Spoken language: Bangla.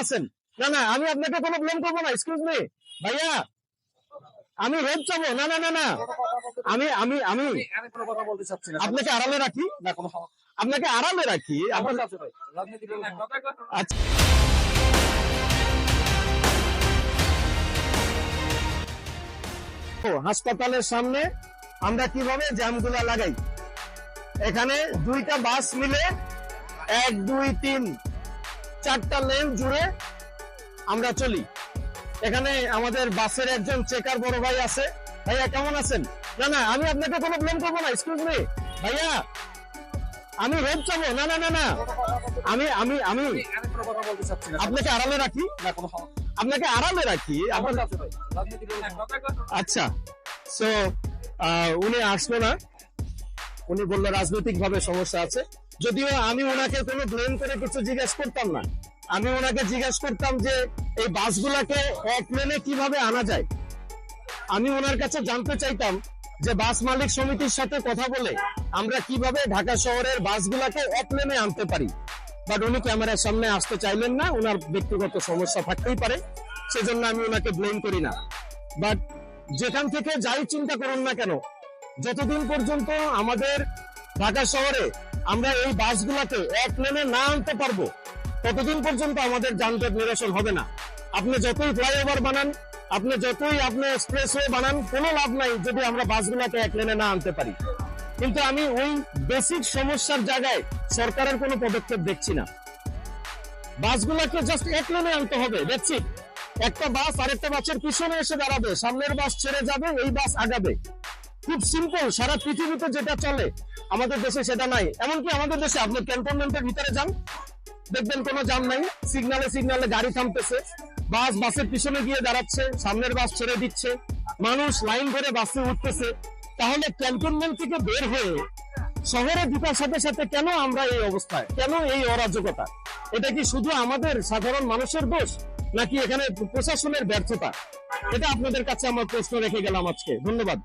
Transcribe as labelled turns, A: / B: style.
A: আছেন? না না, আমি আপনাকে কোনো ব্লেম করবো না। এক্সকিউজ মি ভাইয়া, আমি হেল্প চাবো না। না না না, আমি আমি আমি
B: আমি কোনো কথা বলতে চাচ্ছি না।
A: আপনাকে আড়ালে রাখি,
B: না কোনো সমস্যা
A: আপনাকে আড়ালে রাখি।
B: আছে ভাই, রাজনীতি বলুন।
A: আচ্ছা, হাসপাতালের সামনে আমরা কিভাবে জ্যামগুলা লাগাই। এখানে দুইটা বাস মিলে 1 2 3 4টা লেন জুড়ে আমরা চলি। এখানে আমাদের বাসের একজন চেকার বড় ভাই আছে। ভাইয়া কেমন আছেন? না না, আমি আপনাকে কোনো ব্লেম করবো না। এক্সকিউজ মি ভাইয়া, আমি হেল্প চাবো না। না না না, আমি আমি আমি
B: আমি কোনো কথা বলতে চাচ্ছি না।
A: আপনাকে আড়ালে রাখি,
B: না কোনো সমস্যা
A: আপনাকে আড়ালে রাখি।
B: আছে ভাই, রাজনীতি বলুন।
A: আচ্ছা, সো উনি আসলো না, উনি বললো রাজনৈতিক ভাবে সমস্যা আছে। যদিও আমি ওনাকে কোনো ব্লেম করে কিছু জিজ্ঞেস করতাম না, আমি ওনাকে জিজ্ঞেস করতাম যে এই বাসগুলাকে এক লেনে কিভাবে আনা যায়। আমি ওনার কাছে জানতে চাইতাম যে বাস মালিক সমিতির সাথে কথা বলে আমরা কিভাবে ঢাকা শহরের বাসগুলাকে এক লেনে আনতে পারি। বাট উনি ক্যামেরার সামনে আসতে চাইলেন না, ওনার ব্যক্তিগত সমস্যা থাকতেই পারে, সেজন্য আমি ওনাকে ব্লেম করি না। বাট যেখান থেকে যাই চিন্তা করুন না কেন, যতদিন পর্যন্ত আমাদের ঢাকা শহরে আমরা এই বাসগুলাকে এক লেনে না আনতে পারবো, ততদিন পর্যন্ত আমাদের যানজট নিরসন হবে না। আপনি যতই ফ্লাইওভার বানান, আপনি যতই আপনি এক্সপ্রেসওয়ে বানান, কোনো লাভ নাই যদি আমরা বাসগুলাকে এক লেনে না আনতে পারি। কিন্তু আমি ওই বেসিক সমস্যার জায়গায় সরকারের কোনো পদক্ষেপ দেখছি না। বাসগুলাকে জাস্ট এক লেনে আনতে হবে, দেখছি একটা বাস আরেকটা বাসের পিছনে এসে দাঁড়াবে, সামনের বাস ছেড়ে যাবে, এই বাস আগাবে। খুব সিম্পল, সারা পৃথিবীতে যেটা চলে আমাদের দেশে সেটা নাই। এমনকি আমাদের দেশে আপনি ক্যান্টনমেন্টের ভিতরে যান, দেখবেন কোনো জ্যাম নাই, সিগনালে সিগনালে গাড়ি থামতেছে, বাসের পিছনে গিয়ে দাঁড়াচ্ছে, সামনের বাস ছেড়ে দিচ্ছে, মানুষ লাইন ধরে বাসে উঠতেছে। তাহলে ক্যান্টনমেন্ট থেকে বের হয়ে শহরে ঢোকার সাথে সাথে কেন আমরা এই অবস্থায়, কেন এই অরাজকতা? এটা কি শুধু আমাদের সাধারণ মানুষের দোষ, নাকি এখানে প্রশাসনের ব্যর্থতা? এটা আপনাদের কাছে আমার প্রশ্ন রেখে গেলাম আজকে। ধন্যবাদ।